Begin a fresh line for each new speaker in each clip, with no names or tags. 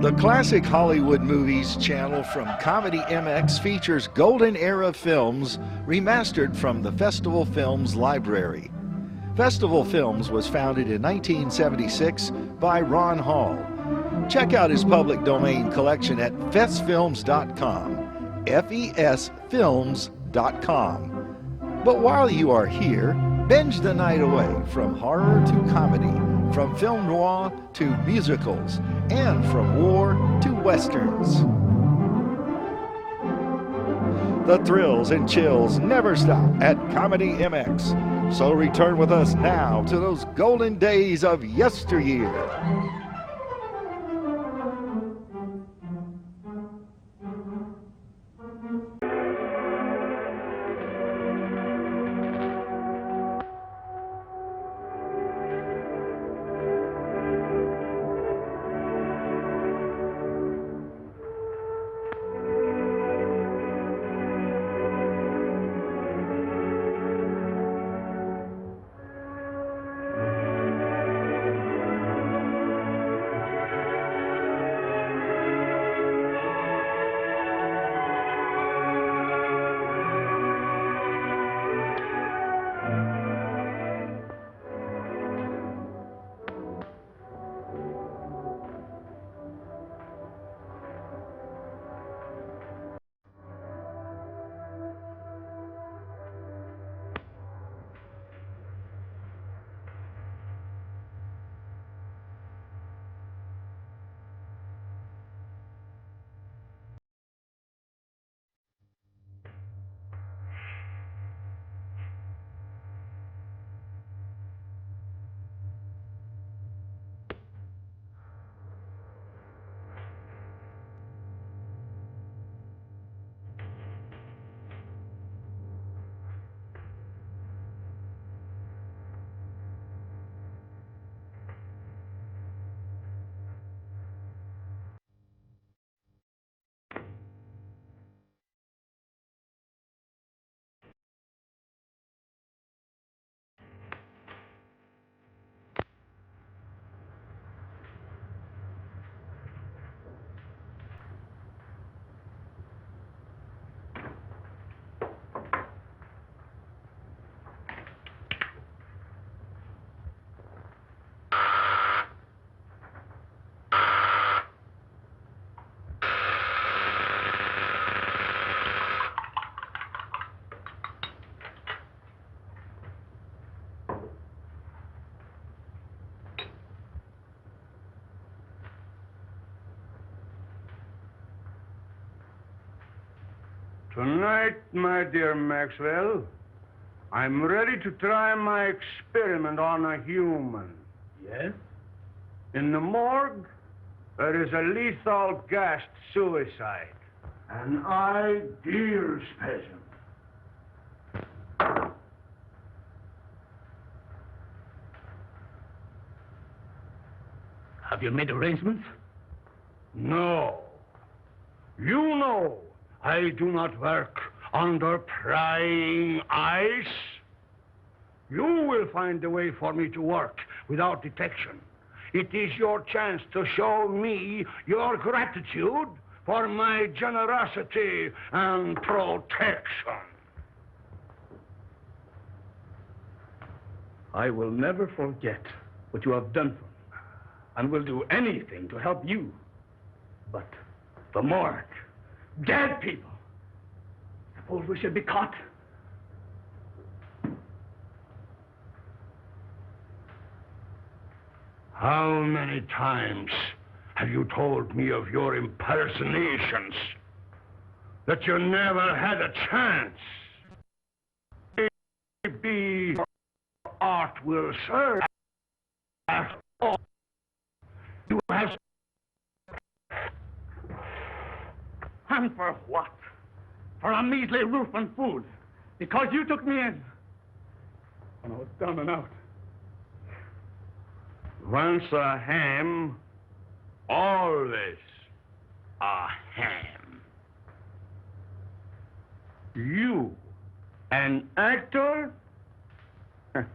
The Classic Hollywood Movies channel from Comedy MX features golden era films remastered from the Festival Films library. Festival Films was founded in 1976 by Ron Hall. Check out his public domain collection at festfilms.com, fesfilms.com. But while you are here, binge the night away from horror to comedy, from film noir to musicals, and from war to westerns. The thrills and chills never stop at Comedy MX. So return with us now to those golden days of yesteryear.
Tonight, my dear Maxwell, I'm ready to try my experiment on a human.
Yes?
In the morgue, there is a lethal gassed suicide. An ideal specimen.
Have you made arrangements?
No. You know I do not work under prying eyes. You will find a way for me to work without detection. It is your chance to show me your gratitude for my generosity and protection.
I will never forget what you have done for me, and will do anything to help you. But the morgue, dead people. Suppose we should be caught.
How many times have you told me of your impersonations? That you never had a chance? Maybe your art will serve after all. You have...
And for what? For a measly roof and food. Because you took me in. When I was down and out.
Once a ham, always a ham. You, an actor? But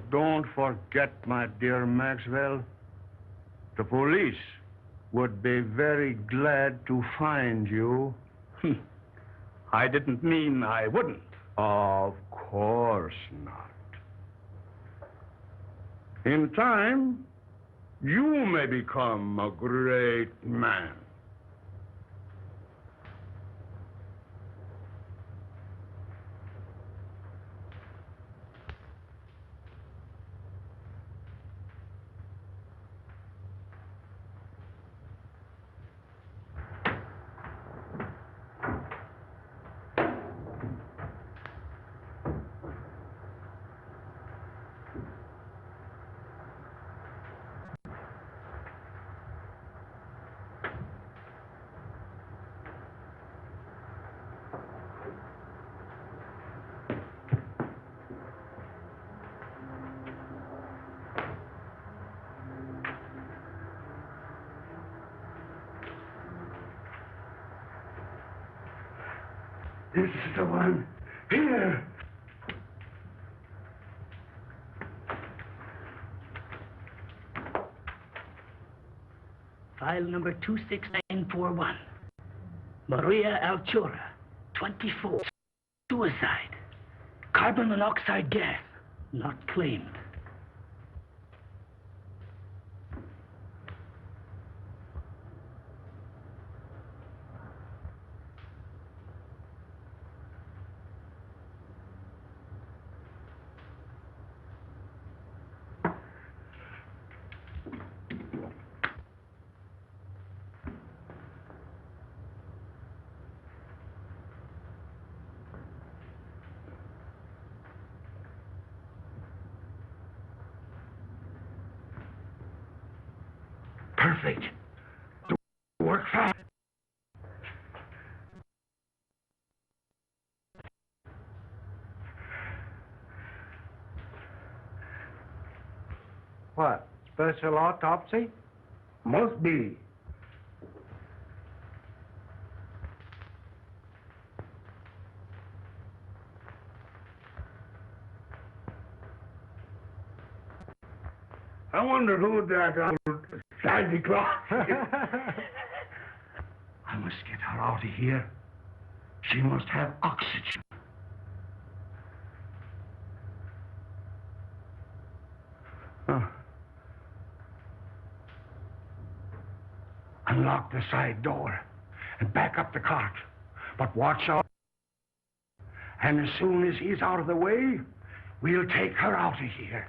don't forget, my dear Maxwell, The police would be very glad to find you.
I didn't mean I wouldn't.
Of course not. In time, you may become a great man. This is the one. Here.
File number 26941. Maria Altura, 24. Suicide. Carbon monoxide gas. Not claimed.
Perfect. Work fast.
What? Special autopsy?
Must be. I wonder who that old Santa Claus is. I must get her out of here. She must have oxygen. Unlock the side door and back up the cart. But watch out. And as soon as he's out of the way, we'll take her out of here.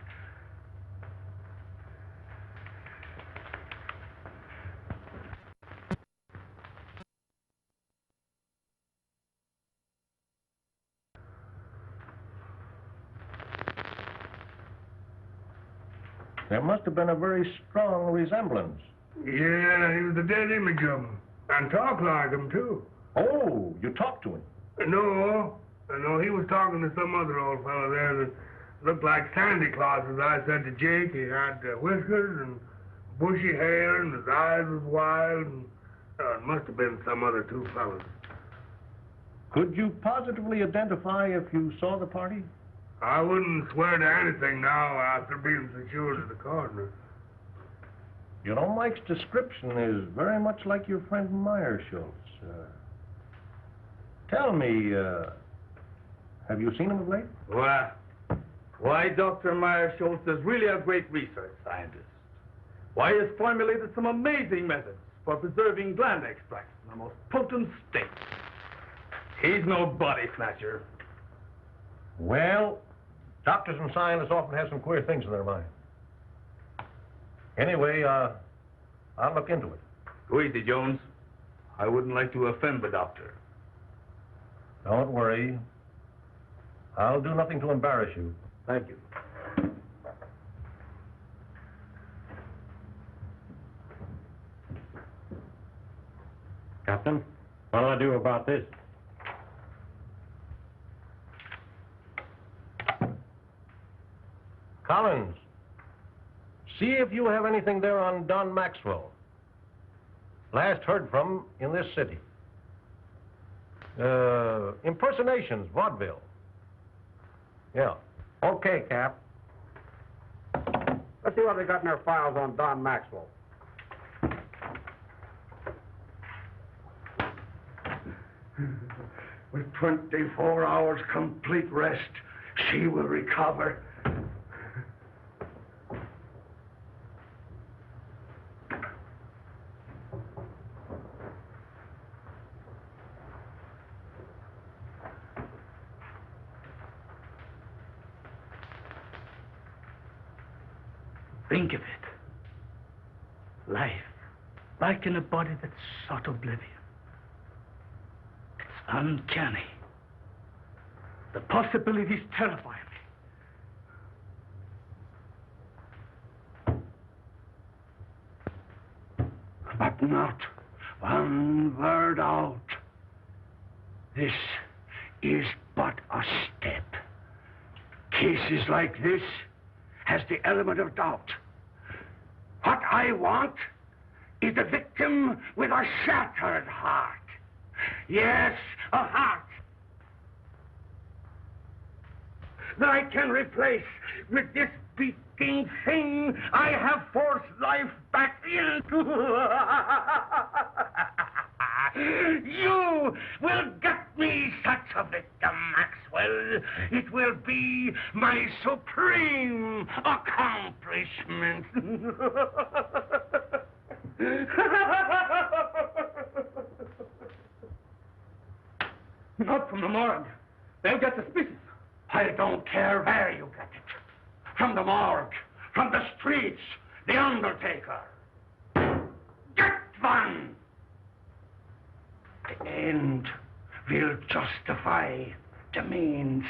There must have been a very strong resemblance.
Yeah, he was a dead image of him. And talked like him, too.
Oh, you talked to him?
No, he was talking to some other old fellow there that looked like Santa Claus, as I said to Jake. He had whiskers and bushy hair, and his eyes was wild, and it must have been some other two fellows.
Could you positively identify if you saw the party?
I wouldn't swear to anything now after being secured to the coroner.
You know, Mike's description is very much like your friend Meyer Schultz. Tell me, have you seen him of late?
Why, Dr. Meyer Schultz is really a great research scientist. Why, he has formulated some amazing methods for preserving gland extracts in the most potent state. He's no body snatcher.
Well, doctors and scientists often have some queer things in their mind. Anyway, I'll look into it.
Go easy, Jones. I wouldn't like to offend the doctor.
Don't worry. I'll do nothing to embarrass you.
Thank you.
Captain, what'll I do about this? Collins, see if you have anything there on Don Maxwell. Last heard from in this city. Impersonations, vaudeville. Yeah. Okay, Cap.
Let's see what they got in their files on Don Maxwell.
With 24 hours complete rest, she will recover.
Think of it. Life, back in a body that sought oblivion. It's uncanny. The possibilities terrify me.
But not one word out. This is but a step. Cases like this has the element of doubt. What I want is a victim with a shattered heart. Yes, a heart that I can replace with this beating thing I have forced life back into. You will get me such a victim, Maxwell. It will be my supreme accomplishment.
Not from the morgue. They'll get suspicious.
I don't care where you get it. From the morgue, from the streets, the undertaker. Get one! The end will justify the means.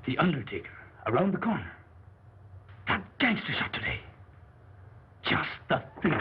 The undertaker, around the corner. That gangster shot today. Just the thing.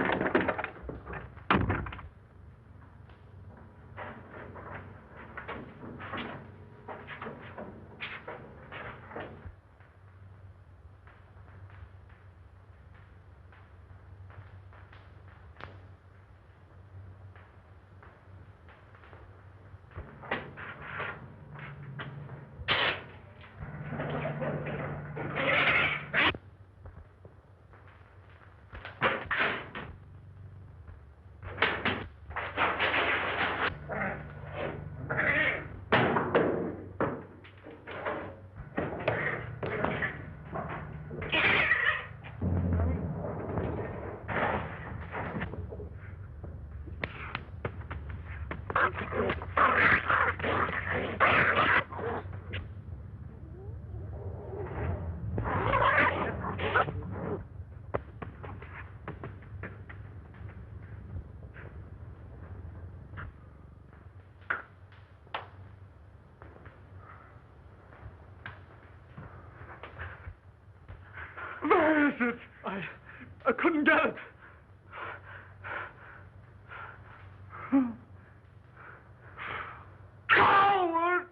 Where is it? I couldn't get it.
Coward!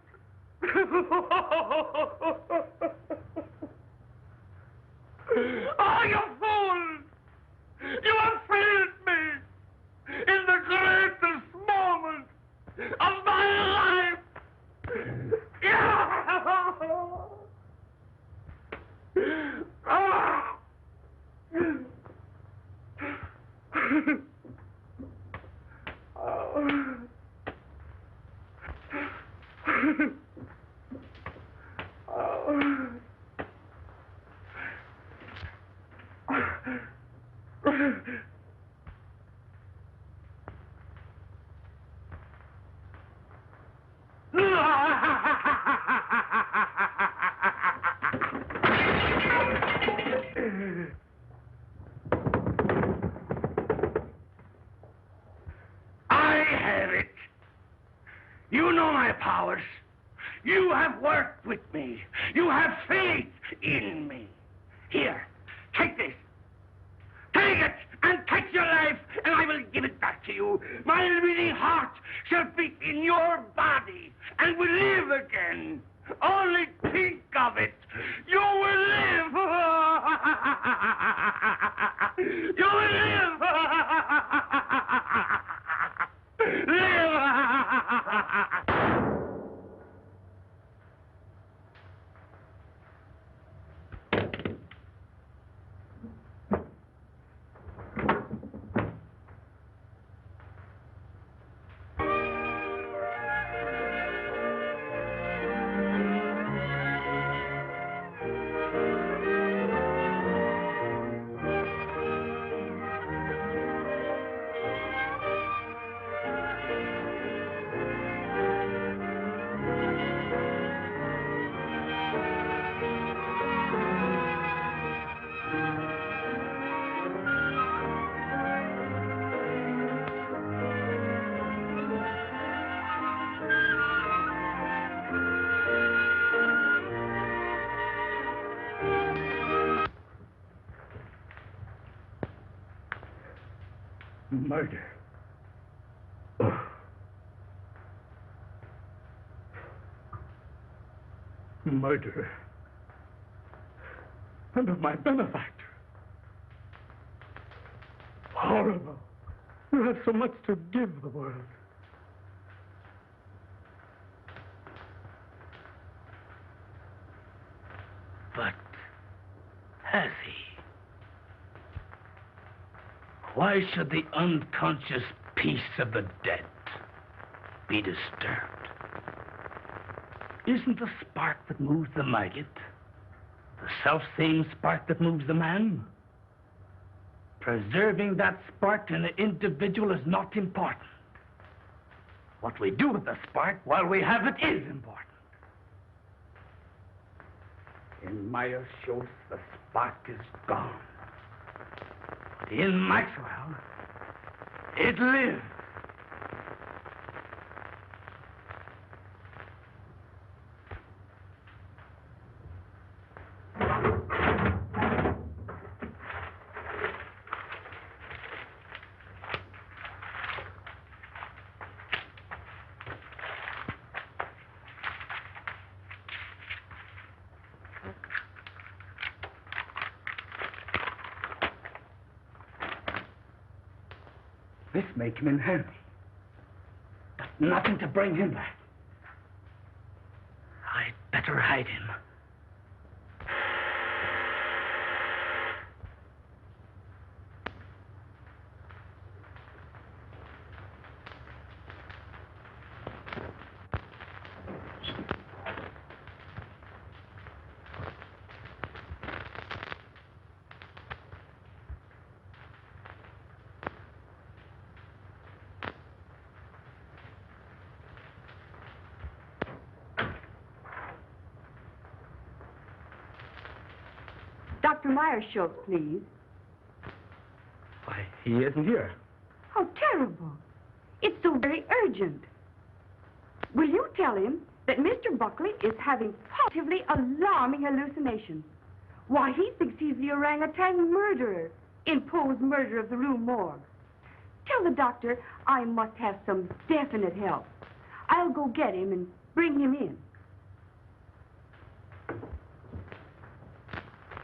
Oh, you fool! You have failed me in the greatest moment of my life! I have it. You know my powers. You have worked with me. You have faith in me. Here, take this. Take it and take your life, and I will give it back to you. My living heart shall beat in your body and will live again. Only think of it. You will live. You will live. Live.
Murder. Oh. Murder. And of my benefactor. Horrible. You have so much to give the world.
But has he? Why should the unconscious peace of the dead be disturbed? Isn't the spark that moves the maggot the self-same spark that moves the man? Preserving that spark in the individual is not important. What we do with the spark while we have it is important. In Meyer Schultz, the spark is gone. But in Maxwell, it lives.
This may come in handy. But nothing to bring him back.
I'd better hide him.
Dr. Meyer-Schultz, please.
Why, he isn't here.
How terrible. It's so very urgent. Will you tell him that Mr. Buckley is having positively alarming hallucinations? Why, he thinks he's the orangutan murderer in Poe's Murder of the Rue Morgue. Tell the doctor I must have some definite help. I'll go get him and bring him in.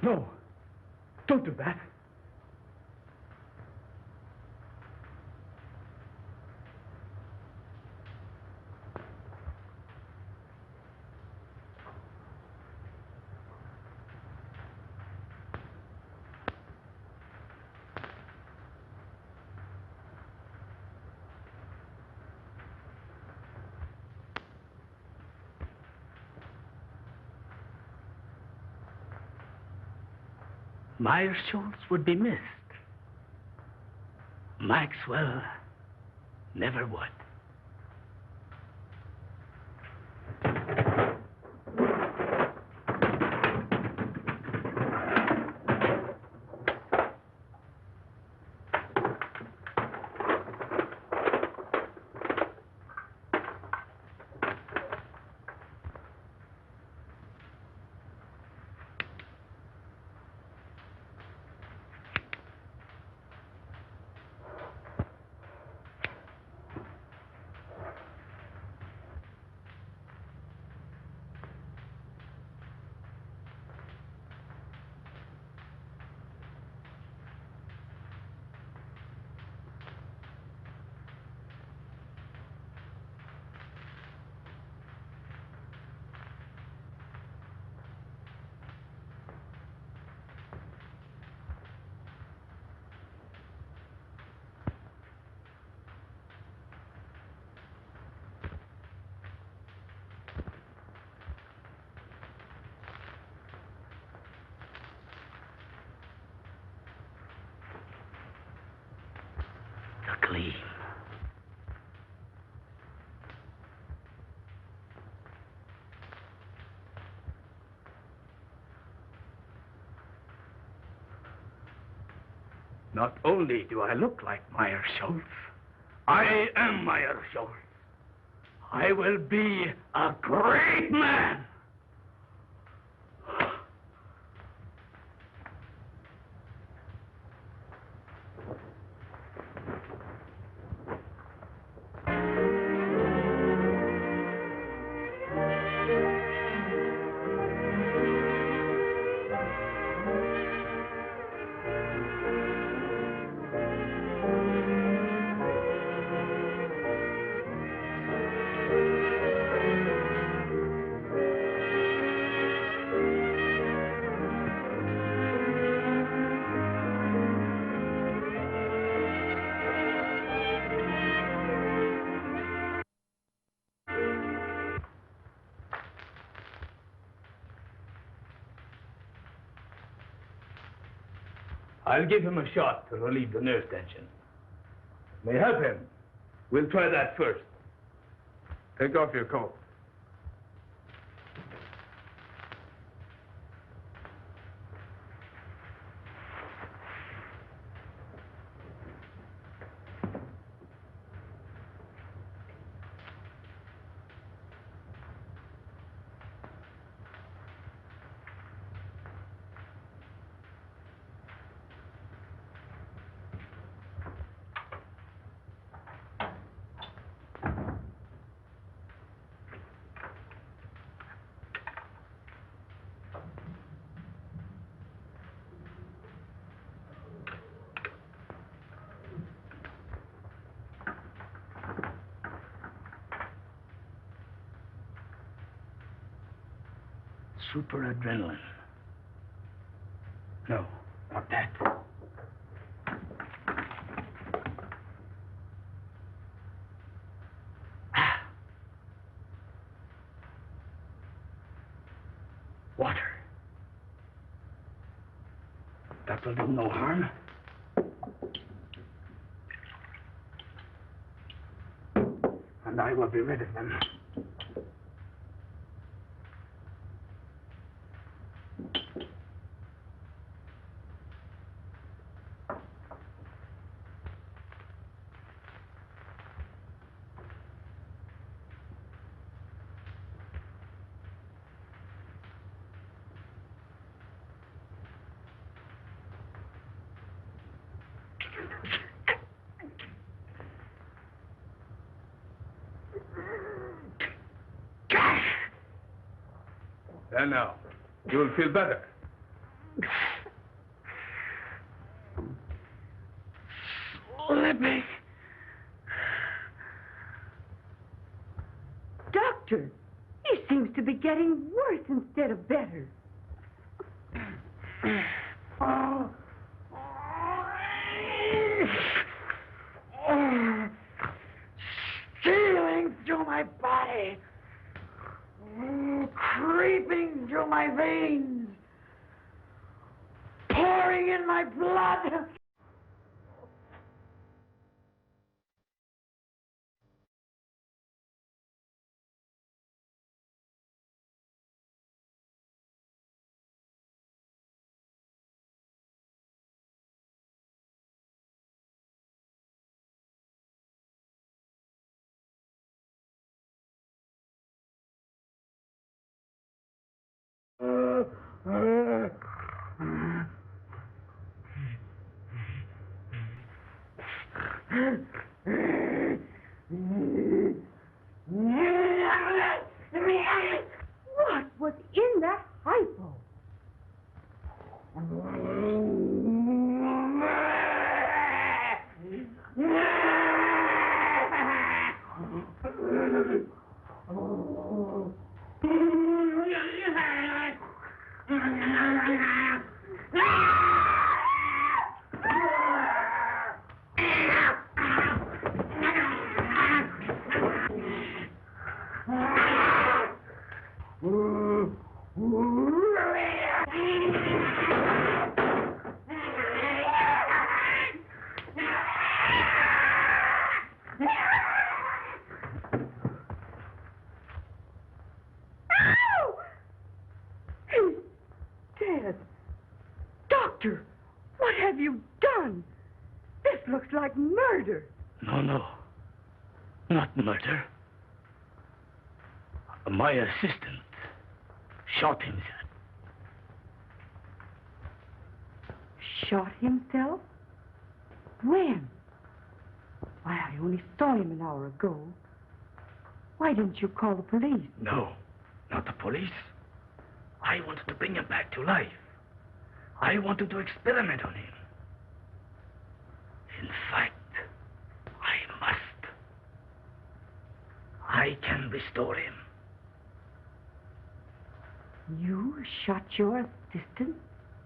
No, don't do that.
Meyer-Schultz would be missed. Maxwell never would. The gleam.
Not only do I look like Meyer-Schultz, I am Meyer-Schultz. I will be a great man. I'll give him a shot to relieve the nerve tension. May help him. We'll try that first. Take off your coat.
Super adrenaline. No, not that. Water. That will do no harm. And I will be rid of them.
And now, you'll feel better.
Slipping.
Doctor, he seems to be getting worse instead of better.
Stealing through my body. Creeping through my veins. Pouring in my blood.
What was in that hypo? Doctor, what have you done? This looks like murder.
No. Not murder. My assistant shot himself.
Shot himself? When? Why, I only saw him an hour ago. Why didn't you call the police?
No, not the police. I wanted to bring him back to life. I wanted to experiment on him. In fact, I must. I can restore him.
You shot your assistant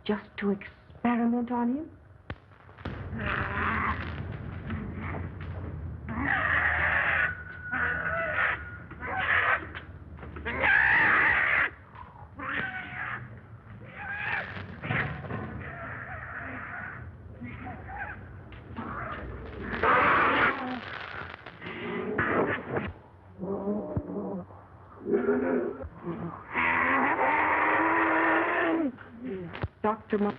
just to experiment on him? Dr.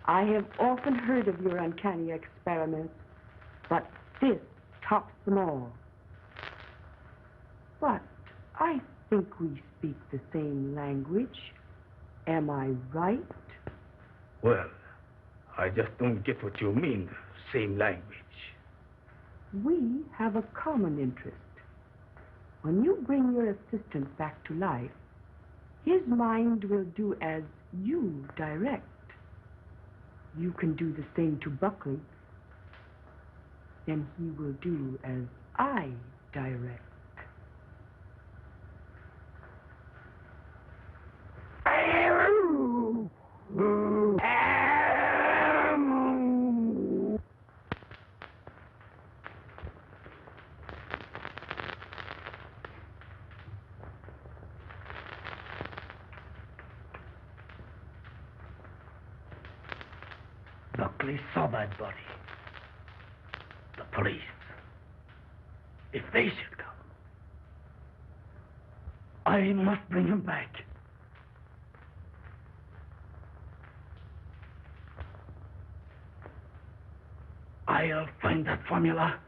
I have often heard of your uncanny experiments, but this tops them all. But I think we speak the same language. Am I right?
Well, I just don't get what you mean, same language.
We have a common interest. When you bring your assistant back to life, his mind will do as you direct. You can do the same to Buckley. Then he will do as I direct.
Buckley saw that body. The police. If they should come, I must bring him back. I'll find that formula.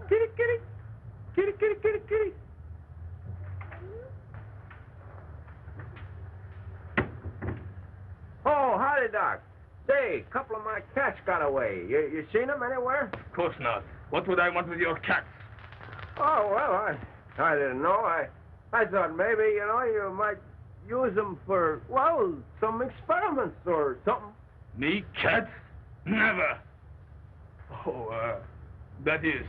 Kitty, kitty. Kitty, kitty, kitty, kitty. Oh, howdy, Doc. Say, a couple of my cats got away. You seen them anywhere?
Of course not. What would I want with your cats?
Oh, well, I didn't know. I thought maybe, you might use them for, well, some experiments or something.
Me, cats? Never. Oh, that is,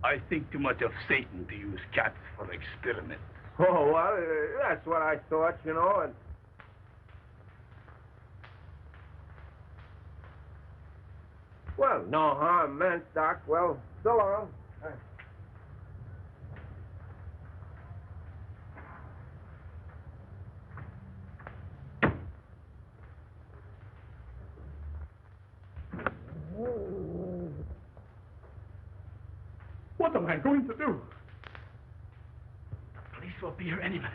I think too much of Satan to use cats for experiments.
Oh, well, that's what I thought, and... Well, no harm meant, Doc. Well, so long.
What am I going to do? The police will be here any minute.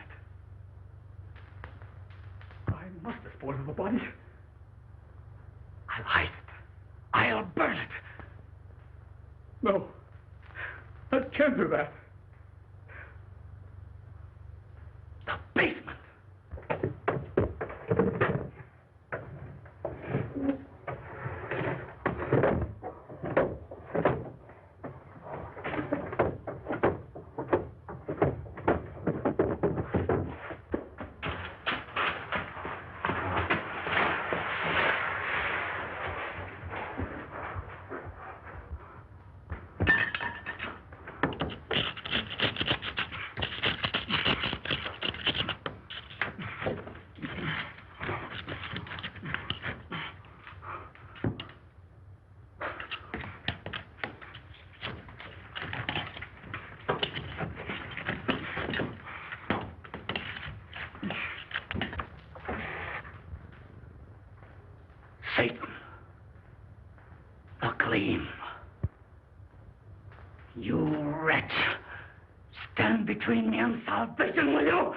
I must dispose of the body. I'll hide it. I'll burn it. No, I can't do that. The basement. Satan, the gleam. You wretch, stand between me and salvation, will you?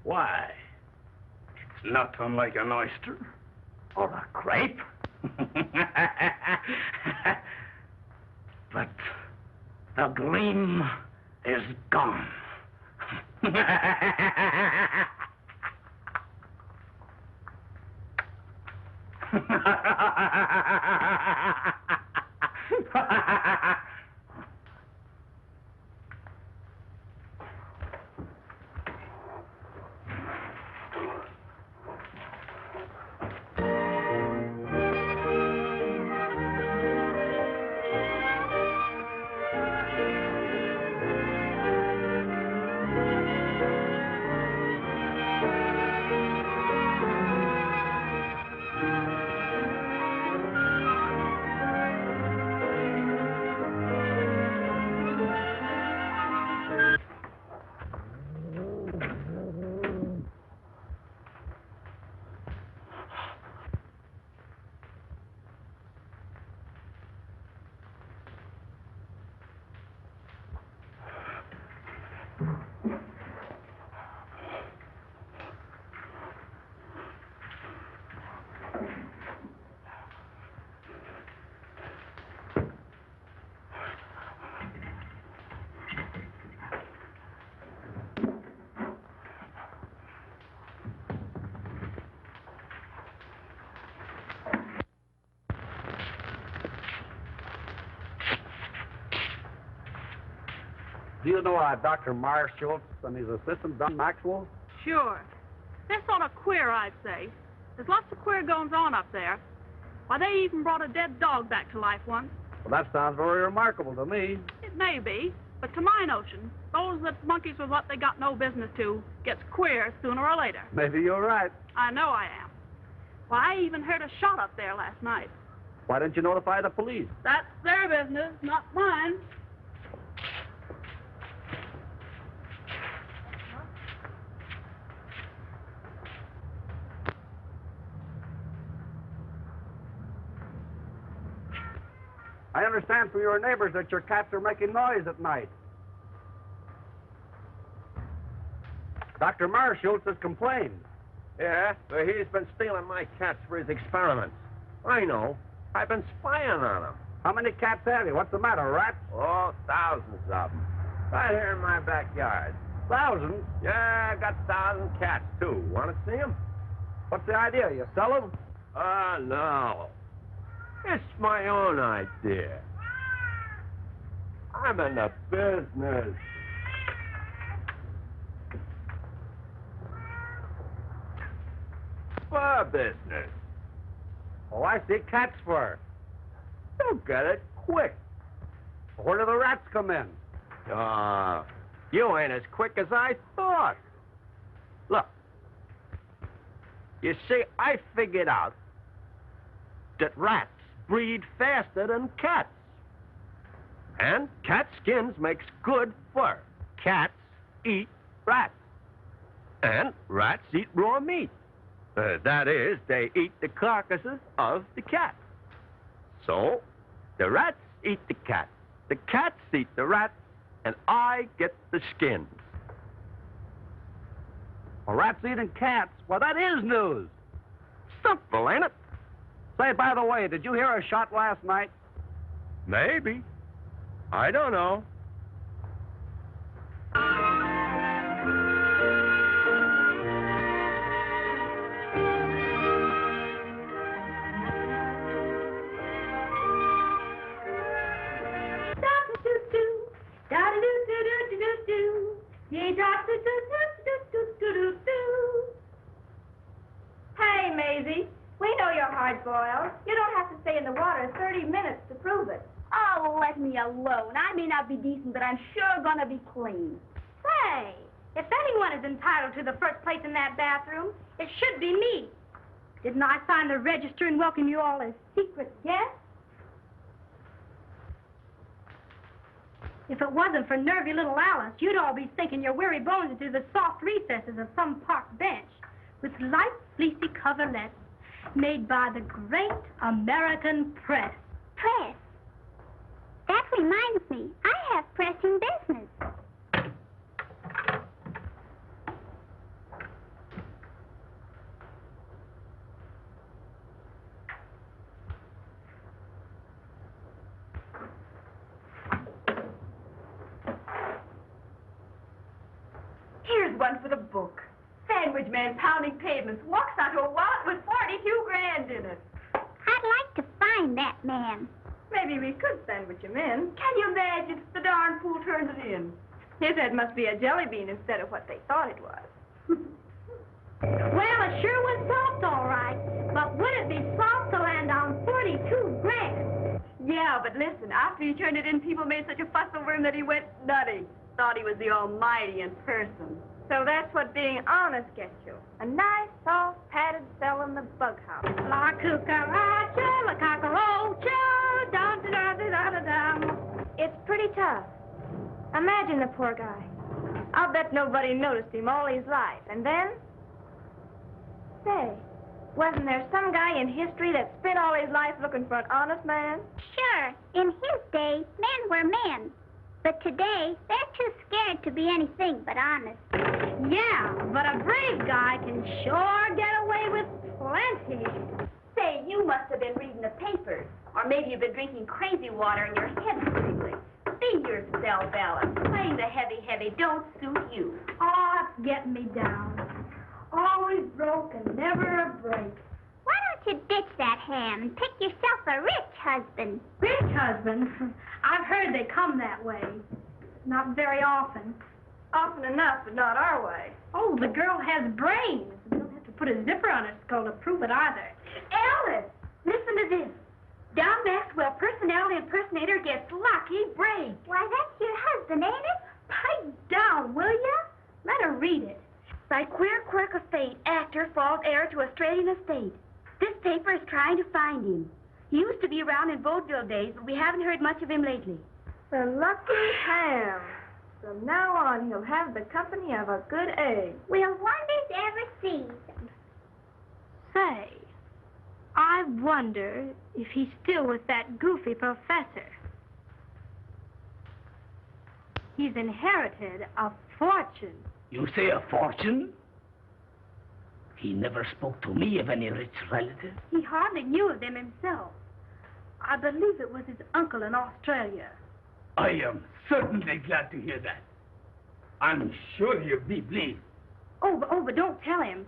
Why? It's not unlike an oyster or a grape. But the gleam is gone. Do you know Dr. Marshall and his assistant, Don Maxwell?
Sure. They're sort of queer, I'd say. There's lots of queer goings-on up there. Why, they even brought a dead dog back to life once.
Well, that sounds very remarkable to me.
It may be, but to my notion, those that monkeys with what they got no business to gets queer sooner or later.
Maybe you're right.
I know I am. Why, I even heard a shot up there last night.
Why didn't you notify the police?
That's their business, not mine.
I understand from your neighbors that your cats are making noise at night. Dr. Marshall has complained.
Yeah, but he's been stealing my cats for his experiments. I know. I've been spying on him.
How many cats have you? What's the matter, rats?
Oh, thousands of them. Right here in my backyard.
Thousands?
Yeah, I got 1,000 cats, too. Want to see them?
What's the idea? You sell them?
No. It's my own idea. I'm in the business. Fur business.
Oh, I see. Cats fur.
You'll get it quick.
Where do the rats come in?
You ain't as quick as I thought. Look. You see, I figured out that rats breed faster than cats. And cat skins makes good fur. Cats eat rats. And rats eat raw meat. That is, they eat the carcasses of the cats. So, the rats eat the cats eat the rats, and I get the skins.
Well, rats eating cats? Well, that is news.
Simple, ain't it?
Say, by the way, did you hear a shot last night?
Maybe. I don't know.
Hey, Maisie, we know you're hard-boiled. You don't have to stay in the water 30 minutes to prove it.
Oh, let me alone. I may not be decent, but I'm sure gonna be clean.
Say, if anyone is entitled to the first place in that bathroom, it should be me. Didn't I sign the register and welcome you all as secret guests? If it wasn't for nervy little Alice, you'd all be sinking your weary bones into the soft recesses of some park bench with light, fleecy coverlets made by the great American press.
Press. That reminds me, I have pressing business.
Here's one for the book. Sandwich man pounding pavements walks onto a wallet with 42 grand in it.
man.
Maybe we could sandwich him in. Can you imagine? The darn fool turned it in. His head must be a jelly bean instead of what they thought it was.
Well, it sure was soft, all right. But would it be soft to land on 42 grand?
Yeah, but listen, after he turned it in, people made such a fuss over him that he went nutty. Thought he was the Almighty in person. So that's what being honest gets you. A nice, soft, padded cell in the bug house.
La cucaracha, la cockroacha, dum-da-da-da-da-dum.
It's pretty tough. Imagine the poor guy. I'll bet nobody noticed him all his life. And then... Say, wasn't there some guy in history that spent all his life looking for an honest man?
Sure, in his day, men were men. But today, they're too scared to be anything but honest.
Yeah, but a brave guy can sure get away with plenty. Say, you must have been reading the papers. Or maybe you've been drinking crazy water and your head's tingling. Be yourself, Ellen. Playing the heavy don't suit you. Oh, it's getting me down. Always broke and never a break.
Why don't you ditch that ham and pick yourself a rich husband?
Rich husband? I've heard they come that way. Not very often. Often enough, but not our way. Oh, the girl has brains. We don't have to put a zipper on her skull to prove it either. Alice, listen to this. Don Maxwell, personality impersonator, gets lucky break.
Why, that's your husband, ain't it?
Pipe down, will ya? Let her read it. By queer quirk of fate, actor falls heir to Australian estate. This paper is trying to find him. He used to be around in vaudeville days, but we haven't heard much of him lately. The lucky ham. From now on, he'll have the company of a good egg.
Will wonders ever cease?
Say, I wonder if he's still with that goofy professor. He's inherited a fortune.
You say a fortune? He never spoke to me of any rich relative.
He hardly knew of them himself. I believe it was his uncle in Australia.
I am certainly glad to hear that. I'm sure he'll be pleased.
Oh, but don't tell him.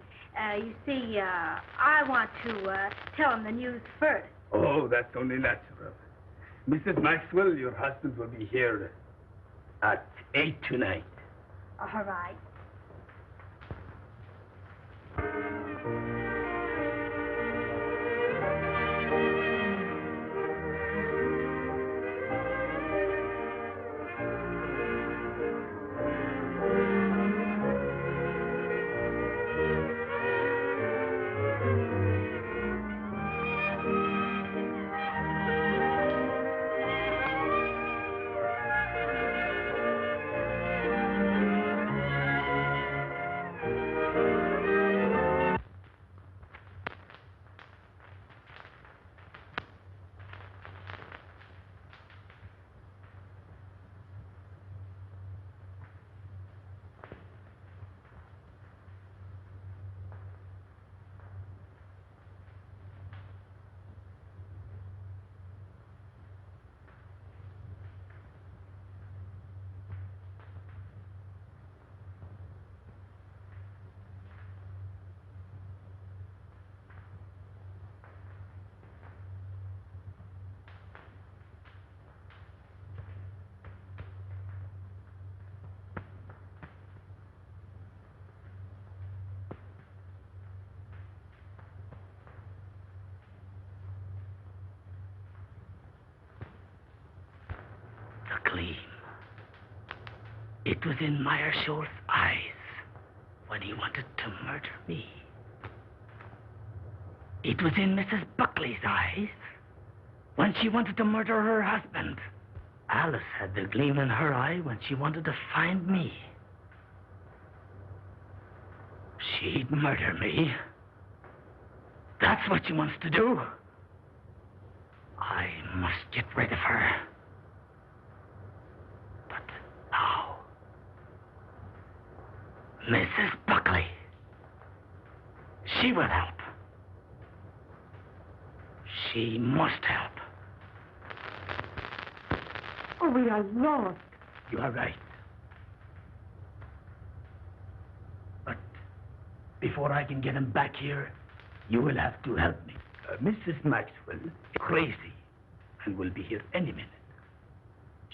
You see, I want to tell him the news first.
Oh, that's only natural. Mrs. Maxwell, your husband will be here at 8 tonight.
All right.
The gleam. It was in Meyershaw's eyes when he wanted to murder me. It was in Mrs. Buckley's eyes when she wanted to murder her husband. Alice had the gleam in her eye when she wanted to find me. She'd murder me. That's what she wants to do. I must get rid of her. But how? Mrs. Buckley. She will help. She must help.
Oh, we are lost.
You are right. But before I can get him back here, you will have to help me.
Mrs. Maxwell is crazy. and will be here any minute.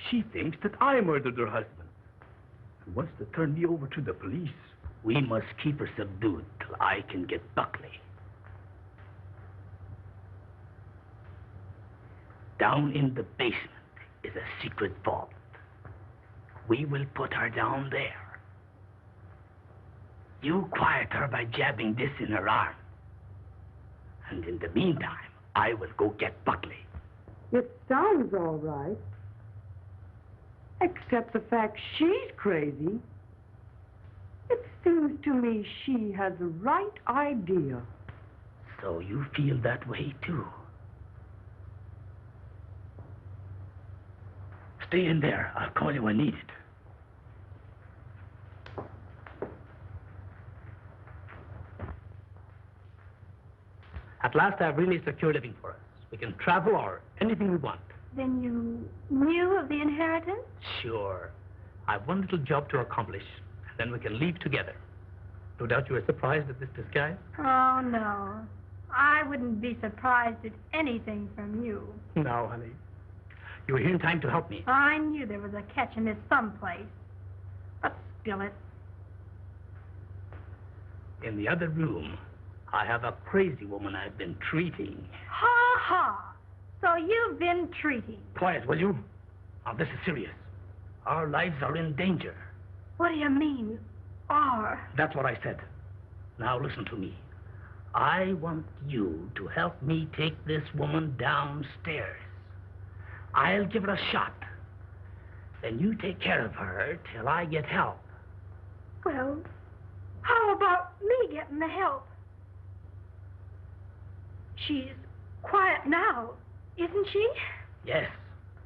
She thinks that I murdered her husband and wants to turn me over to the police.
We must keep her subdued till I can get Buckley. Down in the basement is a secret vault. We will put her down there. You quiet her by jabbing this in her arm. And in the meantime, I will go get Buckley.
It sounds all right. Except the fact she's crazy. It seems to me she has the right idea.
So you feel that way, too? Stay in there. I'll call you when needed. At last, I've really secure living for us. We can travel or anything we want.
Then you knew of the inheritance?
Sure. I've one little job to accomplish, and then we can leave together. No doubt you were surprised at this disguise?
Oh, no. I wouldn't be surprised at anything from you.
No, honey. You were here in time to help me.
I knew there was a catch in this someplace. But spill it.
In the other room, I have a crazy woman I've been treating.
Ha ha! So you've been treating.
Quiet, will you? Now, this is serious. Our lives are in danger.
What do you mean, are?
That's what I said. Now, listen to me. I want you to help me take this woman downstairs. I'll give her a shot. Then you take care of her till I get help.
Well, how about me getting the help? She's quiet now, isn't she?
Yes,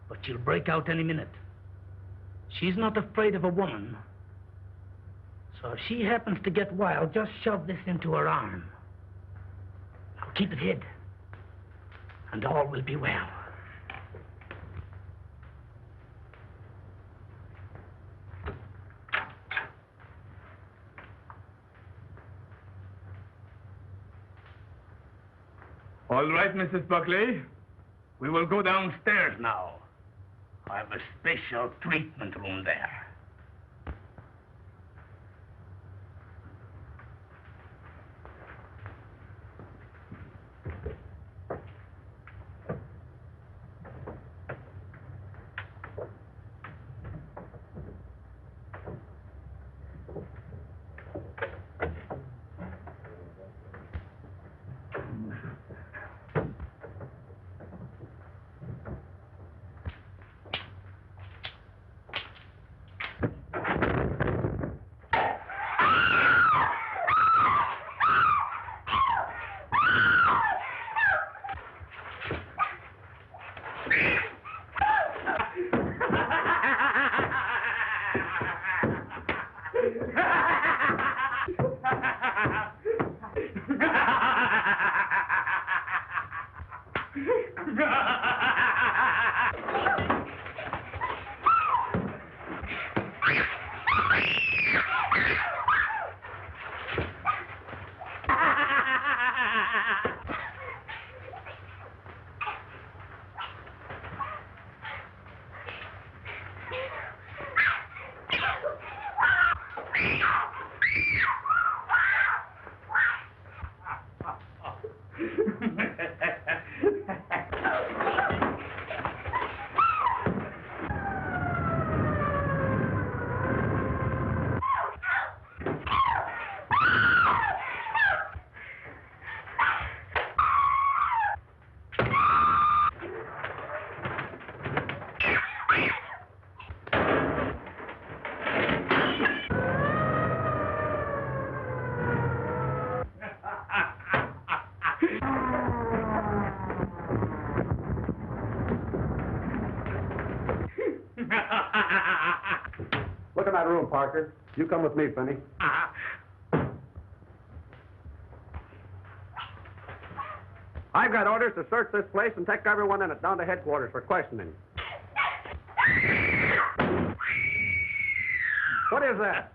but she'll break out any minute. She's not afraid of a woman. So if she happens to get wild, just shove this into her arm. Now keep it hid, and all will be well.
All right, Mrs. Buckley. We will go downstairs now.
I have a special treatment room there.
Look in that room, Parker. You come with me, Finney. I've got orders to search this place and take everyone in it down to headquarters for questioning. What is that?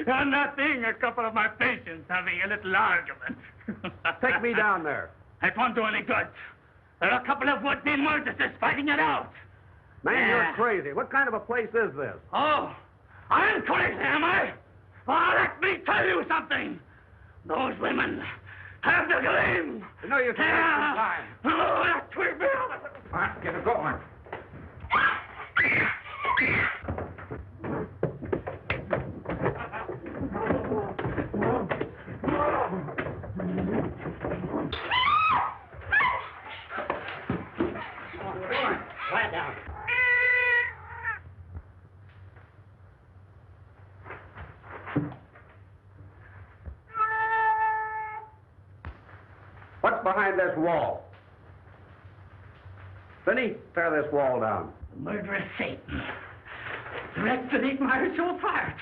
Nothing. A couple of my patients having a little argument.
Take me down there.
It won't do any good. There are a couple of would-be murderers fighting it out.
Man, you're crazy. What kind of a place is this?
Oh, I'm crazy, am I? Well, let me tell you something. Those women have the gleam.
No, you can waste some time.
Oh, that will be.
All right, get it going.
Quiet down.
What's behind this wall? Finney, tear this wall down.
Murderous Satan. Direct beneath my soul's heart.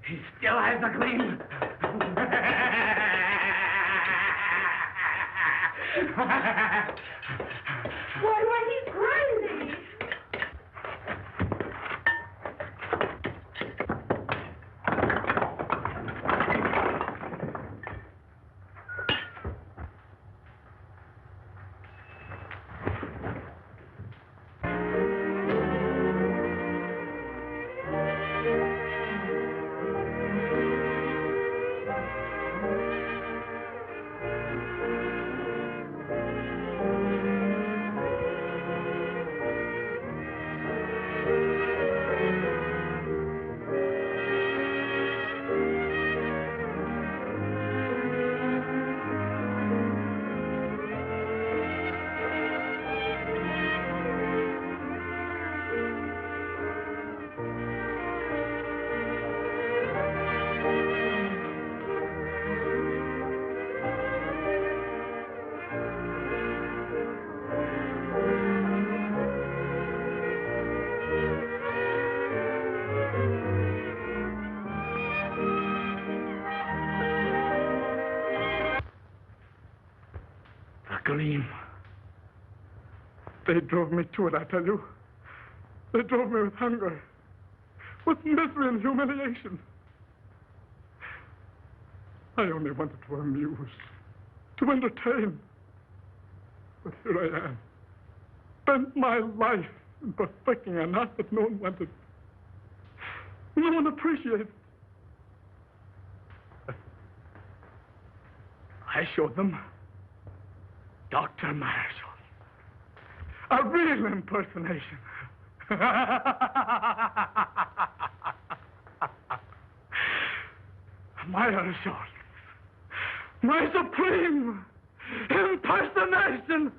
He still has a gleam.
Why, he's crazy.
Gleam. They drove me to it, I tell you. They drove me with hunger, with misery and humiliation. I only wanted to amuse, to entertain. But here I am, spent my life in perfecting an art that no one wanted. No one appreciated. I showed them Dr. Marshall. A real impersonation. My assurance. My supreme impersonation.